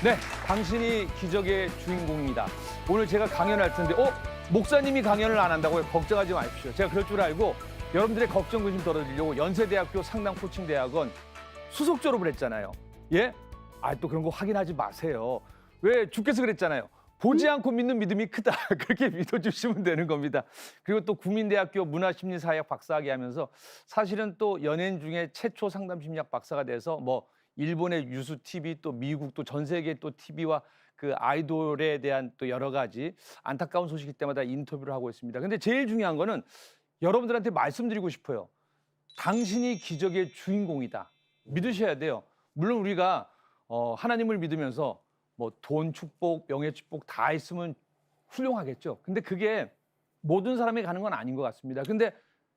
네, 당신이 기적의 주인공입니다. 오늘 제가 강연할 텐데, 목사님이 강연을 안 한다고요? 걱정하지 마십시오. 제가 그럴 줄 알고 여러분들의 걱정, 근심 덜어드리려고 연세대학교 상담코칭대학원 수석 졸업을 했잖아요. 예? 또 그런 거 확인하지 마세요. 왜? 주께서 그랬잖아요. 보지 않고 믿는 믿음이 크다. 그렇게 믿어주시면 되는 겁니다. 그리고 또 국민대학교 문화심리사회학 박사학위 하면서 사실은 또 연예인 중에 최초 상담심리학 박사가 돼서 뭐 일본의 유수 TV 또 미국 또 전 세계 또 TV와 그 아이돌에 대한 또 여러 가지 안타까운 소식일 때마다 인터뷰를 하고 있습니다. 근데 제일 중요한 거는 여러분들한테 말씀드리고 싶어요. 당신이 기적의 주인공이다. 믿으셔야 돼요. 물론 우리가 하나님을 믿으면서 뭐 돈 축복, 명예 축복 다 있으면 훌륭하겠죠. 근데 그게 모든 사람이 가는 건 아닌 것 같습니다. 근데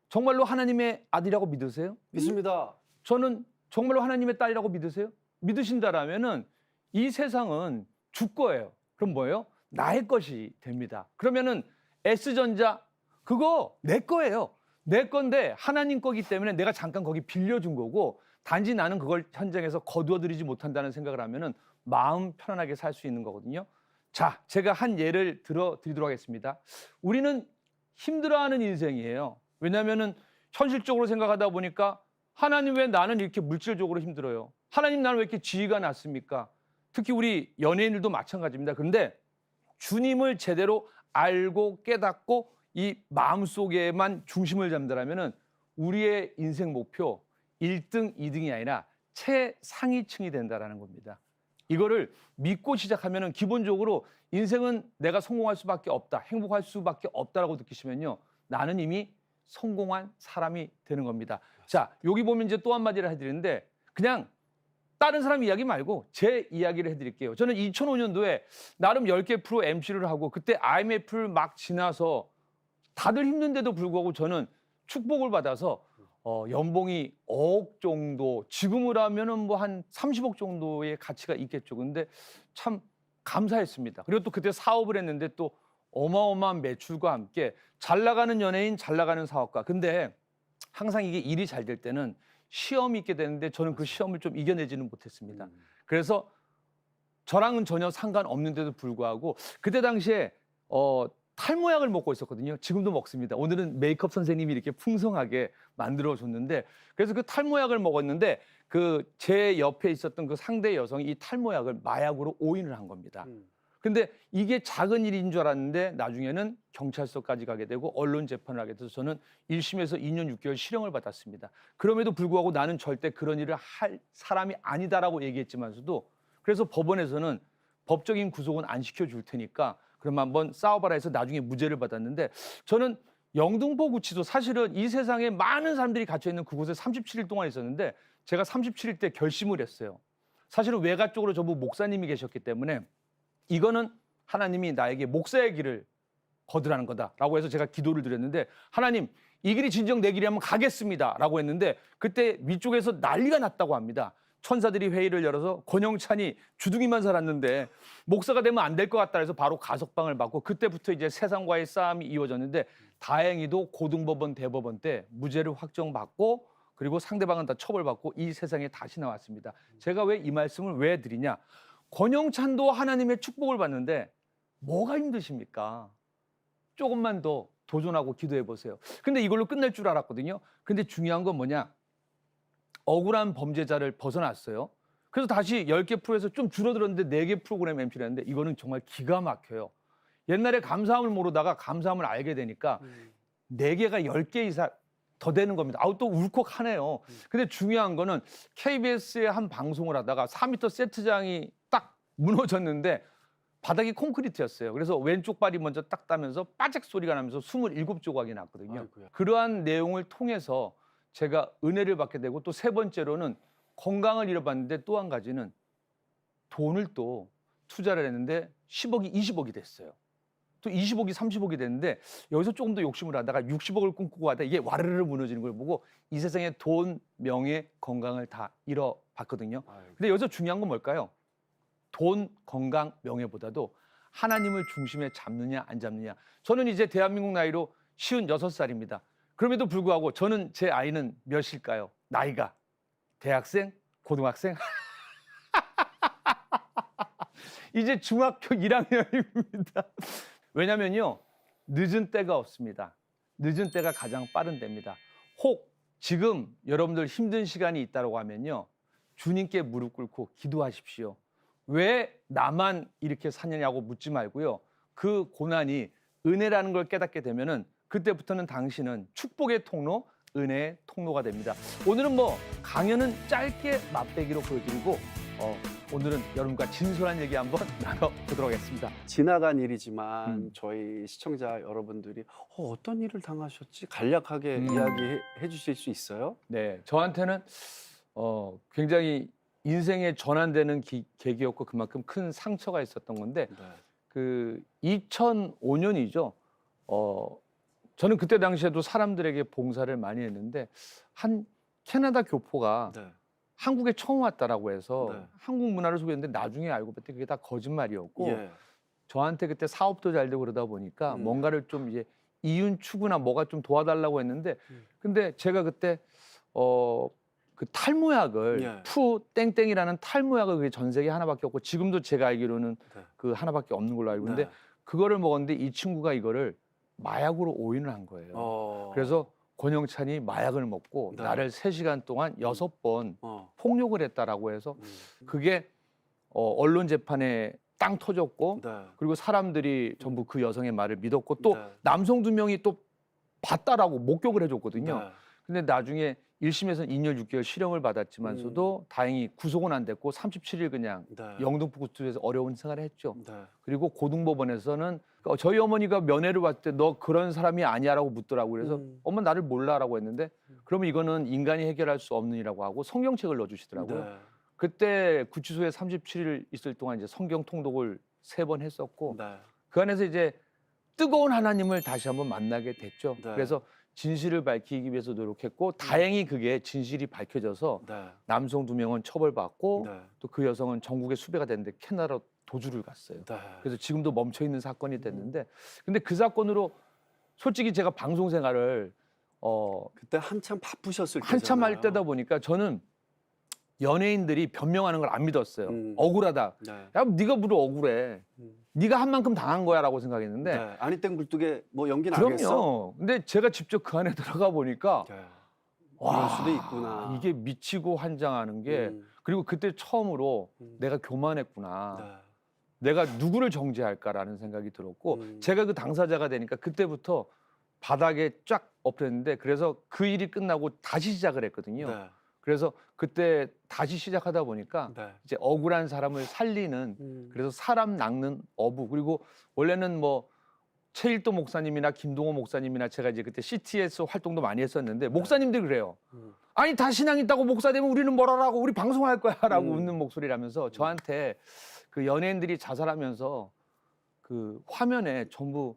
정말로 하나님의 아들이라고 믿으세요? 믿습니다. 저는 정말로 하나님의 딸이라고 믿으세요? 믿으신다라면은 이 세상은 주 거예요. 그럼 뭐예요? 나의 것이 됩니다. 그러면은 S전자 그거 내 거예요. 내 건데 하나님 거기 때문에 내가 잠깐 거기 빌려준 거고 단지 나는 그걸 현장에서 거두어들이지 못한다는 생각을 하면은 마음 편안하게 살 수 있는 거거든요. 자, 제가 한 예를 들어드리도록 하겠습니다. 우리는 힘들어하는 인생이에요. 왜냐하면은 현실적으로 생각하다 보니까 하나님 왜 나는 이렇게 물질적으로 힘들어요? 하나님 나는 왜 이렇게 지위가 낮습니까? 특히 우리 연예인들도 마찬가지입니다. 그런데 주님을 제대로 알고 깨닫고 이 마음속에만 중심을 잡는다면은 우리의 인생 목표 1등, 2등이 아니라 최상위층이 된다라는 겁니다. 이거를 믿고 시작하면은 기본적으로 인생은 내가 성공할 수밖에 없다, 행복할 수밖에 없다라고 느끼시면요, 나는 이미 성공한 사람이 되는 겁니다. 자, 여기 보면 이제 또 한마디를 해드리는데 그냥 다른 사람 이야기 말고 제 이야기를 해드릴게요. 저는 2005년도에 나름 10개 프로 MC를 하고 그때 IMF를 막 지나서 다들 힘든데도 불구하고 저는 축복을 받아서 연봉이 5억 정도, 지금으로 하면은 뭐 한 30억 정도의 가치가 있겠죠. 근데 참 감사했습니다. 그리고 또 그때 사업을 했는데 또 어마어마한 매출과 함께 잘 나가는 연예인, 잘 나가는 사업가. 근데 항상 이게 일이 잘 될 때는 시험이 있게 되는데 저는 그 시험을 좀 이겨내지는 못했습니다. 그래서 저랑은 전혀 상관없는데도 불구하고 그때 당시에 탈모약을 먹고 있었거든요. 지금도 먹습니다. 오늘은 메이크업 선생님이 이렇게 풍성하게 만들어줬는데 그래서 그 탈모약을 먹었는데 그 제 옆에 있었던 그 상대 여성이 이 탈모약을 마약으로 오인을 한 겁니다. 근데 이게 작은 일인 줄 알았는데 나중에는 경찰서까지 가게 되고 언론 재판을 하게 돼서 저는 1심에서 2년 6개월 실형을 받았습니다. 그럼에도 불구하고 나는 절대 그런 일을 할 사람이 아니다라고 얘기했지만서도 그래서 법원에서는 법적인 구속은 안 시켜줄 테니까 그럼 한번 싸워봐라 해서 나중에 무죄를 받았는데 저는 영등포 구치소 사실은 이 세상에 많은 사람들이 갇혀있는 그곳에 37일 동안 있었는데 제가 37일 때 결심을 했어요. 사실은 외가 쪽으로 전부 목사님이 계셨기 때문에 이거는 하나님이 나에게 목사의 길을 거두라는 거다라고 해서 제가 기도를 드렸는데 하나님 이 길이 진정 내 길이라면 가겠습니다라고 했는데 그때 위쪽에서 난리가 났다고 합니다. 천사들이 회의를 열어서 권영찬이 주둥이만 살았는데 목사가 되면 안 될 것 같다 해서 바로 가석방을 받고 그때부터 이제 세상과의 싸움이 이어졌는데 다행히도 고등법원 대법원 때 무죄를 확정받고 그리고 상대방은 다 처벌받고 이 세상에 다시 나왔습니다. 제가 왜 이 말씀을 왜 드리냐? 권영찬도 하나님의 축복을 받는데 뭐가 힘드십니까? 조금만 더 도전하고 기도해 보세요. 근데 이걸로 끝낼 줄 알았거든요. 근데 중요한 건 뭐냐? 억울한 범죄자를 벗어났어요. 그래서 다시 10개 프로에서 좀 줄어들었는데 4개 프로그램 MC를 했는데 이거는 정말 기가 막혀요. 옛날에 감사함을 모르다가 감사함을 알게 되니까 4개가 10개 이상 더 되는 겁니다. 또 울컥하네요. 근데 중요한 거는 KBS의 한 방송을 하다가 4m 세트장이 딱 무너졌는데 바닥이 콘크리트였어요. 그래서 왼쪽 발이 먼저 딱 따면서 빠직 소리가 나면서 27조각이 났거든요. 아이고야. 그러한 내용을 통해서 제가 은혜를 받게 되고 또 세 번째로는 건강을 잃어봤는데 또 한 가지는 돈을 또 투자를 했는데 10억이 20억이 됐어요. 또 20억이 30억이 됐는데 여기서 조금 더 욕심을 하다가 60억을 꿈꾸고 하다가 이게 와르르 무너지는 걸 보고 이 세상에 돈, 명예, 건강을 다 잃어봤거든요. 근데 여기서 중요한 건 뭘까요? 돈, 건강, 명예보다도 하나님을 중심에 잡느냐 안 잡느냐. 저는 이제 대한민국 나이로 56살입니다. 그럼에도 불구하고 저는 제 아이는 몇일까요? 나이가 대학생? 고등학생? 이제 중학교 1학년입니다. 왜냐면요. 늦은 때가 없습니다. 늦은 때가 가장 빠른 때입니다. 혹 지금 여러분들 힘든 시간이 있다고 하면요. 주님께 무릎 꿇고 기도하십시오. 왜 나만 이렇게 사느냐고 묻지 말고요. 그 고난이 은혜라는 걸 깨닫게 되면은 그때부터는 당신은 축복의 통로, 은혜의 통로가 됩니다. 오늘은 뭐 강연은 짧게 맛배기로 보여드리고 오늘은 여러분과 진솔한 얘기 한번 나눠보도록 하겠습니다. 지나간 일이지만 저희 시청자 여러분들이 어떤 일을 당하셨지? 간략하게 이야기해 주실 수 있어요? 네, 저한테는 굉장히 인생의 전환되는 계기였고 그만큼 큰 상처가 있었던 건데 네. 그 2005년이죠. 저는 그때 당시에도 사람들에게 봉사를 많이 했는데 한 캐나다 교포가 네. 한국에 처음 왔다라고 해서 네. 한국 문화를 소개했는데 나중에 알고 봤더니 그게 다 거짓말이었고 예. 저한테 그때 사업도 잘 되고 그러다 보니까 뭔가를 좀 이제 이윤 추구나 뭐가 좀 도와달라고 했는데 근데 제가 그때 그 탈모약을 예. 푸 땡땡이라는 탈모약을 그게 전 세계에 하나밖에 없고 지금도 제가 알기로는 네. 그 하나밖에 없는 걸로 알고 있는데 네. 그거를 먹었는데 이 친구가 이거를 마약으로 오인을 한 거예요. 그래서 권영찬이 마약을 먹고 네. 나를 3시간 동안 6번 폭력을 했다라고 해서 음. 그게 언론 재판에 땅 터졌고 네. 그리고 사람들이 전부 그 여성의 말을 믿었고 또 네. 남성 2명이 또 봤다라고 목격을 해줬거든요. 네. 근데 나중에 1심에서는 2년 6개월 실형을 받았지만서도 다행히 구속은 안 됐고 37일 그냥 네. 영등포 구치소에서 어려운 생활을 했죠. 네. 그리고 그리고 고등법원에서는 저희 어머니가 면회를 왔을 때 너 그런 사람이 아니야라고 묻더라고요. 그래서 엄마 나를 몰라라고 했는데 그러면 이거는 인간이 해결할 수 없는 일이라고 하고 성경책을 넣어주시더라고요. 네. 그때 구치소에 37일 있을 동안 이제 성경 통독을 3번 했었고 네. 그 안에서 이제 뜨거운 하나님을 다시 한번 만나게 됐죠. 네. 그래서 진실을 밝히기 위해서 노력했고 다행히 그게 진실이 밝혀져서 네. 남성 2명은 처벌받고 네. 또 그 여성은 전국에 수배가 됐는데 캐나다로 도주를 갔어요. 네. 그래서 지금도 멈춰 있는 사건이 됐는데 근데 그 사건으로 솔직히 제가 방송 생활을 그때 한참 바쁘셨을 때잖아요. 한참 할 때다 보니까 저는 연예인들이 변명하는 걸 안 믿었어요. 억울하다. 네. 야, 네가 뭐를 억울해. 네가 한 만큼 당한 거야라고 생각했는데 네. 아니 땡 굴뚝에 뭐 연기 나겠어? 그럼요. 근데 제가 직접 그 안에 들어가 보니까 네. 와, 그럴 수도 있구나. 이게 미치고 환장하는 게 그리고 그때 처음으로 내가 교만했구나. 네. 내가 누구를 정죄할까라는 생각이 들었고 제가 그 당사자가 되니까 그때부터 바닥에 쫙 엎드렸는데 그래서 그 일이 끝나고 다시 시작을 했거든요. 네. 그래서 그때 다시 시작하다 보니까 네. 이제 억울한 사람을 살리는 그래서 사람 낚는 어부 그리고 원래는 뭐 최일도 목사님이나 김동호 목사님이나 제가 이제 그때 CTS 활동도 많이 했었는데 목사님들이 그래요. 아니 다 신앙 있다고 목사 되면 우리는 뭐라고 우리 방송할 거야라고 웃는 목소리라면서 저한테 그 연예인들이 자살하면서 그 화면에 전부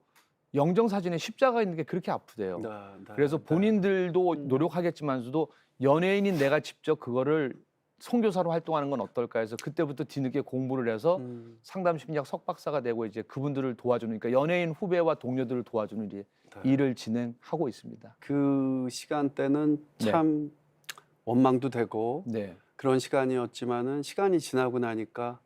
영정 사진에 십자가 있는 게 그렇게 아프대요. 네. 네. 그래서 본인들도 노력하겠지만서도 연예인인 내가 직접 그거를 선교사로 활동하는 건 어떨까 해서 그때부터 뒤늦게 공부를 해서 상담 심리학 석박사가 되고 이제 그분들을 도와주는 그러니까 연예인 후배와 동료들을 도와주는 이제 일을 진행하고 있습니다. 그 시간대는 참 원망도 되고 네. 그런 시간이었지만은 시간이 지나고 나니까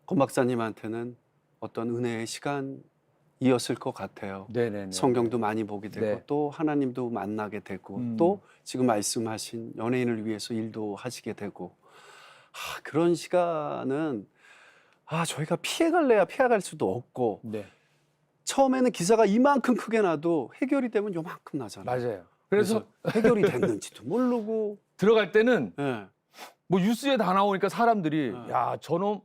권 박사님한테는 어떤 은혜의 시간이었을 것 같아요. 네네네. 성경도 많이 보게 되고 네. 또 하나님도 만나게 되고 또 지금 말씀하신 연예인을 위해서 일도 하시게 되고 그런 시간은 저희가 피해갈래야 피해갈 수도 없고 네. 처음에는 기사가 이만큼 크게 나도 해결이 되면 요만큼 나잖아요. 맞아요. 그래서 해결이 됐는지도 모르고 들어갈 때는 예. 뭐 뉴스에 다 나오니까 사람들이 네. 야 저놈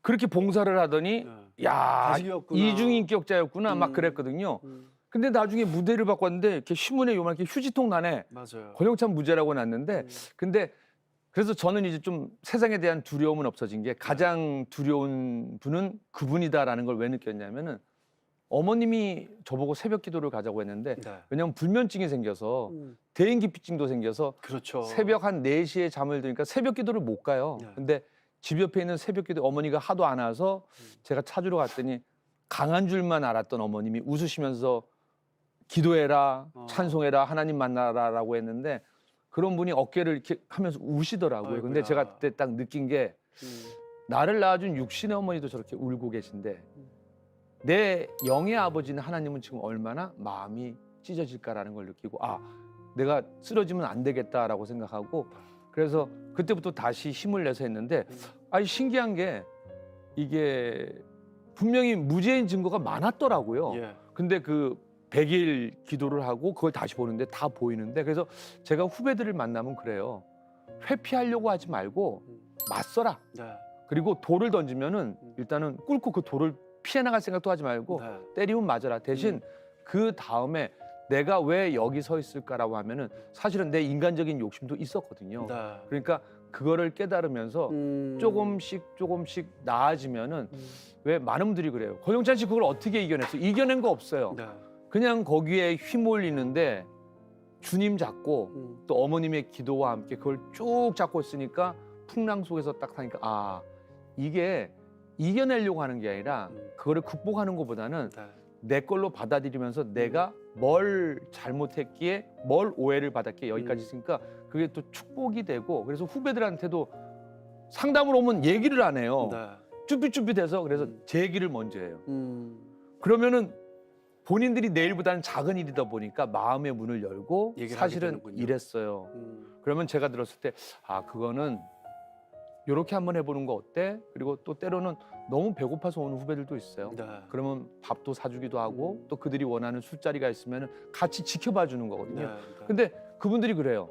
그렇게 봉사를 하더니 야 가식이었구나. 이중인격자였구나 막 그랬거든요. 근데 나중에 무대를 바꿨는데 이렇게 신문에 요만하게 휴지통 난에 맞아요. 권영찬 무죄라고 났는데 근데 그래서 저는 이제 좀 세상에 대한 두려움은 없어진 게 가장 두려운 분은 그분이다라는 걸 왜 느꼈냐면은 어머님이 저보고 새벽 기도를 가자고 했는데 네. 왜냐면 불면증이 생겨서 대인기피증도 생겨서 그렇죠. 새벽 한 4시에 잠을 드니까 새벽 기도를 못 가요. 네. 근데 집 옆에 있는 새벽 기도 어머니가 하도 안 와서 제가 찾으러 갔더니 강한 줄만 알았던 어머님이 웃으시면서 기도해라, 찬송해라, 하나님 만나라라고 했는데 그런 분이 어깨를 이렇게 하면서 우시더라고요. 근데 아이고야. 제가 그때 딱 느낀 게 나를 낳아준 육신의 어머니도 저렇게 울고 계신데 내 영의 아버지는 하나님은 지금 얼마나 마음이 찢어질까라는 걸 느끼고 아 내가 쓰러지면 안 되겠다라고 생각하고 그래서 그때부터 다시 힘을 내서 했는데 아니 신기한 게 이게 분명히 무죄인 증거가 많았더라고요. 예. 근데 그 100일 기도를 하고 그걸 다시 보는데 다 보이는데 그래서 제가 후배들을 만나면 그래요. 회피하려고 하지 말고 맞서라. 네. 그리고 돌을 던지면은 일단은 꿇고 그 돌을 피해 나갈 생각도 하지 말고 네. 때리면 맞아라. 대신 그 다음에 내가 왜 여기 서 있을까라고 하면은 사실은 내 인간적인 욕심도 있었거든요. 네. 그러니까 그거를 깨달으면서 조금씩 나아지면은 왜 많은 분들이 그래요. 고영찬 씨 그걸 어떻게 이겨냈어? 이겨낸 거 없어요. 네. 그냥 거기에 휘몰리는데 주님 잡고 또 어머님의 기도와 함께 그걸 쭉 잡고 있으니까 풍랑 속에서 딱 타니까 아 이게 이겨내려고 하는 게 아니라 그거를 극복하는 것보다는 네. 내 걸로 받아들이면서 내가 뭘 잘못했기에 뭘 오해를 받았기에 여기까지 있으니까 그게 또 축복이 되고 그래서 후배들한테도 상담을 오면 얘기를 안 해요. 네. 쭈삣쭈삣해서 그래서 제 얘기를 먼저 해요. 음. 그러면은 본인들이 내일보다는 작은 일이다 보니까 마음의 문을 열고 얘기를 하게 사실은 되는군요. 이랬어요. 그러면 제가 들었을 때 아 그거는 요렇게 한번 해보는 거 어때? 그리고 또 때로는 너무 배고파서 오는 후배들도 있어요. 네. 그러면 밥도 사주기도 하고 또 그들이 원하는 술자리가 있으면 같이 지켜봐 주는 거거든요. 네. 네. 근데 그분들이 그래요.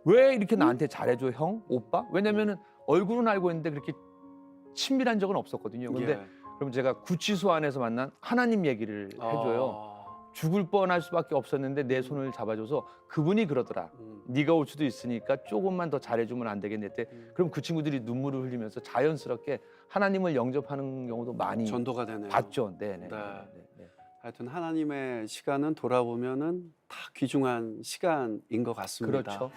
왜 이렇게 나한테 잘해줘 형? 오빠? 왜냐면은 얼굴은 알고 있는데 그렇게 친밀한 적은 없었거든요. 근데 예. 그럼 제가 구치소 안에서 만난 하나님 얘기를 해줘요. 아. 죽을 뻔할 수밖에 없었는데 내 손을 잡아줘서 그분이 그러더라. 네가 올 수도 있으니까 조금만 더 잘해주면 안 되겠네 때. 그럼 그 친구들이 눈물을 흘리면서 자연스럽게 하나님을 영접하는 경우도 많이 전도가 되네요. 봤죠. 네네. 네. 네. 하여튼 하나님의 시간은 돌아보면은 다 귀중한 시간인 것 같습니다. 그렇죠.